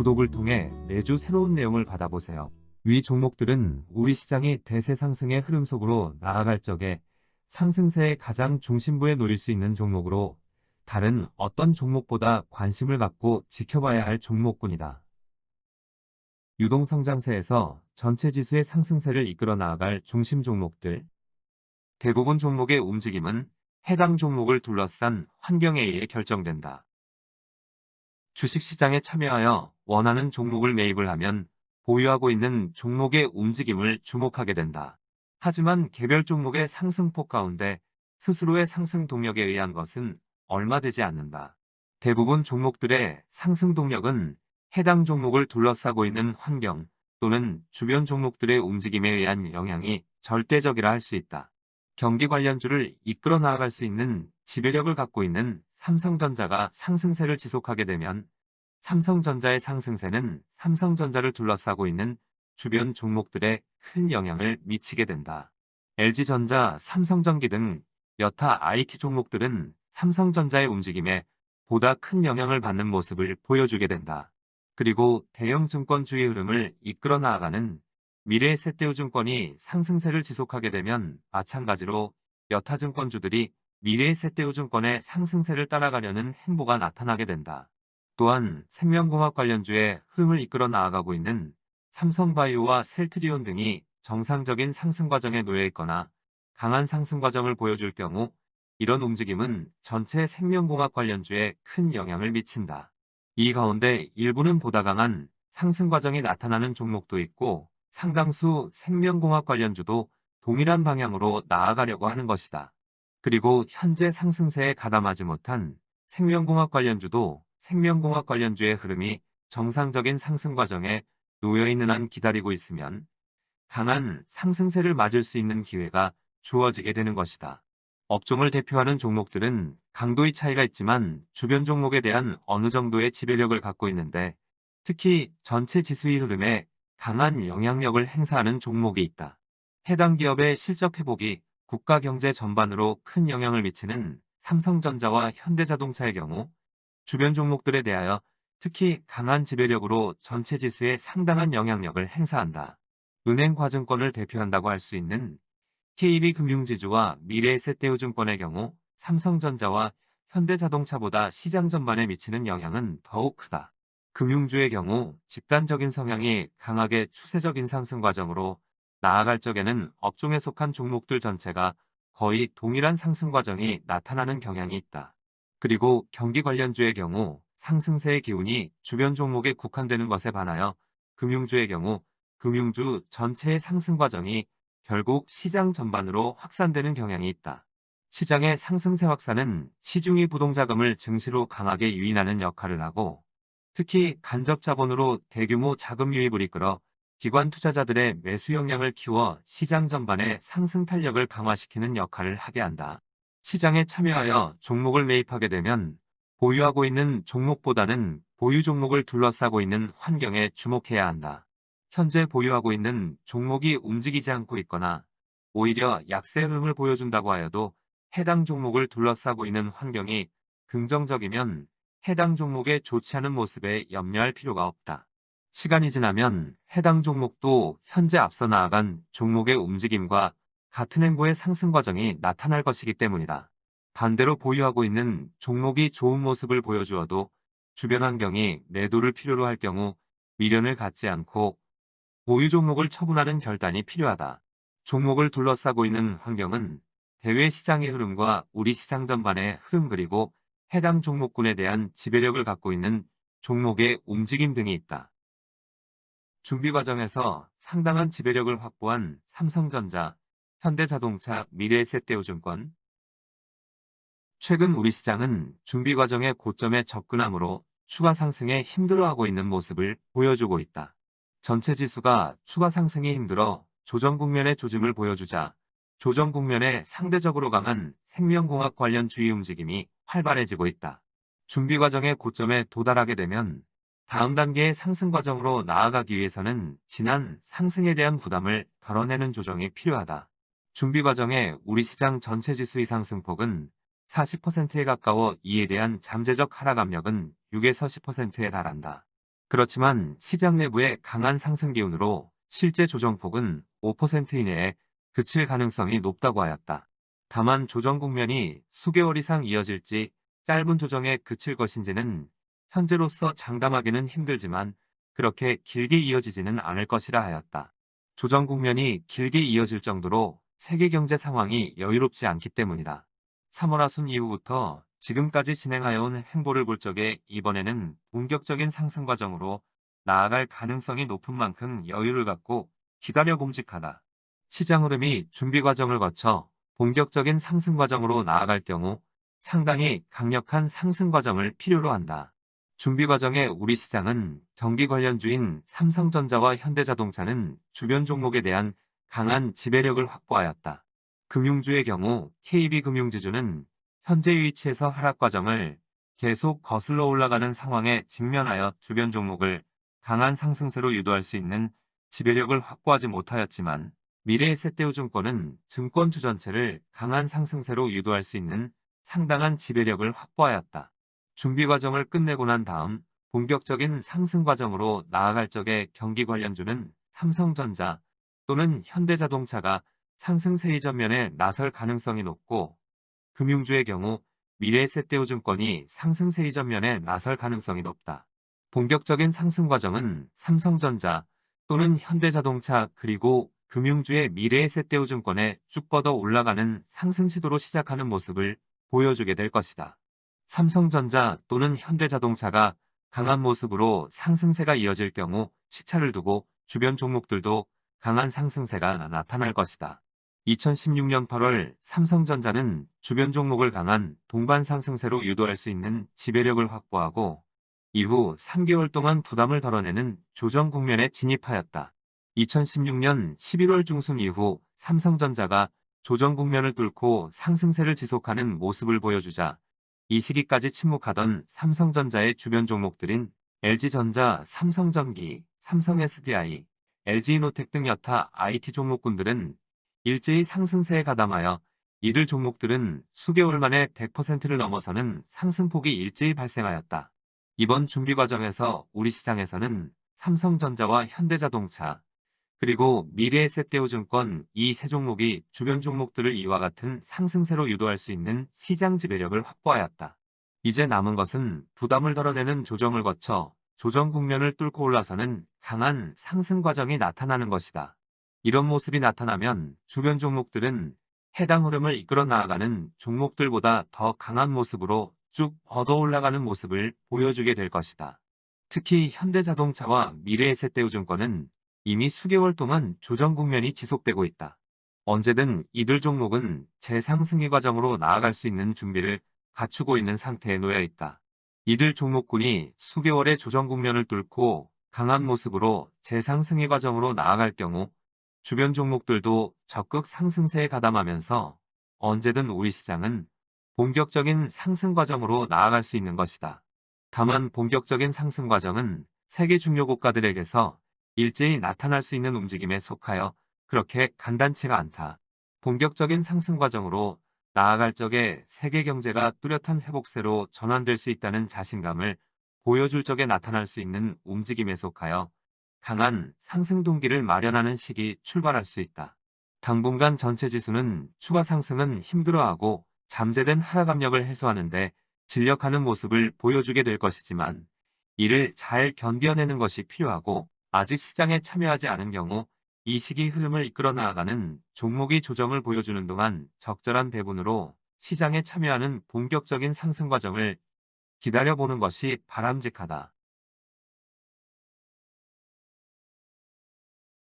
구독을 통해 매주 새로운 내용을 받아보세요. 위 종목들은 우리 시장이 대세 상승의 흐름 속으로 나아갈 적에 상승세의 가장 중심부에 놓일 수 있는 종목으로 다른 어떤 종목보다 관심을 갖고 지켜봐야 할 종목군이다. 유동성장세에서 전체 지수의 상승세를 이끌어 나아갈 중심 종목들. 대부분 종목의 움직임은 해당 종목을 둘러싼 환경에 의해 결정된다. 주식시장에 참여하여 원하는 종목을 매입을 하면 보유하고 있는 종목의 움직임을 주목하게 된다. 하지만 개별 종목의 상승폭 가운데 스스로의 상승 동력에 의한 것은 얼마 되지 않는다. 대부분 종목들의 상승 동력은 해당 종목을 둘러싸고 있는 환경 또는 주변 종목들의 움직임에 의한 영향이 절대적이라 할 수 있다. 경기 관련주를 이끌어 나아갈 수 있는 지배력을 갖고 있는 삼성전자가 상승세를 지속하게 되면 삼성전자의 상승세는 삼성전자를 둘러싸고 있는 주변 종목들에 큰 영향을 미치게 된다. LG전자, 삼성전기 등 여타 IT 종목들은 삼성전자의 움직임에 보다 큰 영향을 받는 모습을 보여주게 된다. 그리고 대형 증권주의 흐름을 이끌어 나아가는 미래에셋대우증권이 상승세를 지속하게 되면 마찬가지로 여타 증권주들이 미래에셋대우증권의 상승세를 따라가려는 행보가 나타나게 된다. 또한 생명공학 관련주의 흐름을 이끌어 나아가고 있는 삼성바이오와 셀트리온 등이 정상적인 상승 과정에 놓여 있거나 강한 상승 과정을 보여줄 경우 이런 움직임은 전체 생명공학 관련주에 큰 영향을 미친다. 이 가운데 일부는 보다 강한 상승 과정이 나타나는 종목도 있고 상당수 생명공학 관련주도 동일한 방향으로 나아가려고 하는 것이다. 그리고 현재 상승세에 가담하지 못한 생명공학 관련주도 생명공학 관련주의 흐름이 정상적인 상승 과정에 놓여 있는 한 기다리고 있으면 강한 상승세를 맞을 수 있는 기회가 주어지게 되는 것이다. 업종을 대표하는 종목들은 강도의 차이가 있지만 주변 종목에 대한 어느 정도의 지배력을 갖고 있는데 특히 전체 지수의 흐름에 강한 영향력을 행사하는 종목이 있다. 해당 기업의 실적 회복이 국가 경제 전반으로 큰 영향을 미치는 삼성전자와 현대자동차의 경우 주변 종목들에 대하여 특히 강한 지배력으로 전체 지수에 상당한 영향력을 행사한다. 은행과증권을 대표한다고 할 수 있는 KB금융지주와 미래에셋대우증권의 경우 삼성전자와 현대자동차보다 시장 전반에 미치는 영향은 더욱 크다. 금융주의 경우 집단적인 성향이 강하게 추세적인 상승 과정으로 나아갈 적에는 업종에 속한 종목들 전체가 거의 동일한 상승 과정이 나타나는 경향이 있다. 그리고 경기 관련주의 경우 상승세의 기운이 주변 종목에 국한되는 것에 반하여 금융주의 경우 금융주 전체의 상승 과정이 결국 시장 전반으로 확산되는 경향이 있다. 시장의 상승세 확산은 시중의 부동자금을 증시로 강하게 유인하는 역할을 하고 특히 간접 자본으로 대규모 자금 유입을 이끌어 기관 투자자들의 매수 역량을 키워 시장 전반의 상승 탄력을 강화시키는 역할을 하게 한다. 시장에 참여하여 종목을 매입하게 되면 보유하고 있는 종목보다는 보유 종목을 둘러싸고 있는 환경에 주목해야 한다. 현재 보유하고 있는 종목이 움직이지 않고 있거나 오히려 약세 흐름을 보여준다고 하여도 해당 종목을 둘러싸고 있는 환경이 긍정적이면 해당 종목의 좋지 않은 모습에 염려할 필요가 없다. 시간이 지나면 해당 종목도 현재 앞서 나아간 종목의 움직임과 같은 행보의 상승 과정이 나타날 것이기 때문이다. 반대로 보유하고 있는 종목이 좋은 모습을 보여주어도 주변 환경이 매도를 필요로 할 경우 미련을 갖지 않고 보유 종목을 처분하는 결단이 필요하다. 종목을 둘러싸고 있는 환경은 대외 시장의 흐름과 우리 시장 전반의 흐름 그리고 해당 종목군에 대한 지배력을 갖고 있는 종목의 움직임 등이 있다. 준비 과정에서 상당한 지배력을 확보한 삼성전자, 현대자동차, 미래에셋대우증권. 최근 우리 시장은 준비 과정의 고점에 접근함으로 추가 상승에 힘들어하고 있는 모습을 보여주고 있다. 전체 지수가 추가 상승이 힘들어 조정 국면의 조짐을 보여주자 조정 국면에 상대적으로 강한 생명공학 관련 주의 움직임이 활발해지고 있다. 준비 과정의 고점에 도달하게 되면 다음 단계의 상승 과정으로 나아가기 위해서는 지난 상승에 대한 부담을 덜어내는 조정이 필요하다. 준비 과정에 우리 시장 전체 지수의 상승폭은 40%에 가까워 이에 대한 잠재적 하락 압력은 6에서 10%에 달한다. 그렇지만 시장 내부의 강한 상승 기운으로 실제 조정폭은 5% 이내에 그칠 가능성이 높다고 하였다. 다만 조정 국면이 수개월 이상 이어질지 짧은 조정에 그칠 것인지는 현재로서 장담하기는 힘들지만 그렇게 길게 이어지지는 않을 것이라 하였다. 조정 국면이 길게 이어질 정도로 세계 경제 상황이 여유롭지 않기 때문이다. 3월 하순 이후부터 지금까지 진행하여온 행보를 볼 적에 이번에는 본격적인 상승 과정으로 나아갈 가능성이 높은 만큼 여유를 갖고 기다려 봄직하다. 시장 흐름이 준비 과정을 거쳐 본격적인 상승 과정으로 나아갈 경우 상당히 강력한 상승 과정을 필요로 한다. 준비 과정에 우리 시장은 경기 관련주인 삼성전자와 현대자동차는 주변 종목에 대한 강한 지배력을 확보하였다. 금융주의 경우 KB금융지주는 현재 위치에서 하락 과정을 계속 거슬러 올라가는 상황에 직면하여 주변 종목을 강한 상승세로 유도할 수 있는 지배력을 확보하지 못하였지만 미래에셋대우증권은 증권주 전체를 강한 상승세로 유도할 수 있는 상당한 지배력을 확보하였다. 준비 과정을 끝내고 난 다음 본격적인 상승 과정으로 나아갈 적에 경기 관련주는 삼성전자 또는 현대자동차가 상승세 이전면에 나설 가능성이 높고 금융주의 경우 미래에셋대우증권이 상승세 이전면에 나설 가능성이 높다. 본격적인 상승 과정은 삼성전자 또는 현대자동차 그리고 금융주의 미래에셋대우증권에 쭉 뻗어 올라가는 상승 시도로 시작하는 모습을 보여주게 될 것이다. 삼성전자 또는 현대자동차가 강한 모습으로 상승세가 이어질 경우 시차를 두고 주변 종목들도 강한 상승세가 나타날 것이다. 2016년 8월 삼성전자는 주변 종목을 강한 동반 상승세로 유도할 수 있는 지배력을 확보하고 이후 3개월 동안 부담을 덜어내는 조정 국면에 진입하였다. 2016년 11월 중순 이후 삼성전자가 조정 국면을 뚫고 상승세를 지속하는 모습을 보여주자 이 시기까지 침묵하던 삼성전자의 주변 종목들인 LG전자, 삼성전기, 삼성SDI, LG이노텍 등 여타 IT 종목군들은 일제히 상승세에 가담하여 이들 종목들은 수개월 만에 100%를 넘어서는 상승폭이 일제히 발생하였다. 이번 준비 과정에서 우리 시장에서는 삼성전자와 현대자동차, 그리고 미래에셋대우증권 이 세 종목이 주변 종목들을 이와 같은 상승세로 유도할 수 있는 시장 지배력을 확보하였다. 이제 남은 것은 부담을 덜어내는 조정을 거쳐 조정 국면을 뚫고 올라서는 강한 상승 과정이 나타나는 것이다. 이런 모습이 나타나면 주변 종목들은 해당 흐름을 이끌어 나아가는 종목들보다 더 강한 모습으로 쭉 뻗어 올라가는 모습을 보여주게 될 것이다. 특히 현대자동차와 미래에셋대우증권은 이미 수개월 동안 조정 국면이 지속되고 있다. 언제든 이들 종목은 재상승의 과정으로 나아갈 수 있는 준비를 갖추고 있는 상태에 놓여 있다. 이들 종목군이 수개월의 조정 국면을 뚫고 강한 모습으로 재상승의 과정으로 나아갈 경우 주변 종목들도 적극 상승세에 가담하면서 언제든 우리 시장은 본격적인 상승 과정으로 나아갈 수 있는 것이다. 다만 본격적인 상승 과정은 세계 중요 국가들에게서 일제히 나타날 수 있는 움직임에 속하여 그렇게 간단치가 않다. 본격적인 상승 과정으로 나아갈 적에 세계 경제가 뚜렷한 회복세로 전환될 수 있다는 자신감을 보여줄 적에 나타날 수 있는 움직임에 속하여 강한 상승 동기를 마련하는 시기 출발할 수 있다. 당분간 전체 지수는 추가 상승은 힘들어하고 잠재된 하락 압력을 해소하는데 진력하는 모습을 보여주게 될 것이지만 이를 잘 견뎌내는 것이 필요하고 아직 시장에 참여하지 않은 경우 이 시기 흐름을 이끌어 나아가는 종목이 조정을 보여주는 동안 적절한 배분으로 시장에 참여하는 본격적인 상승 과정을 기다려보는 것이 바람직하다.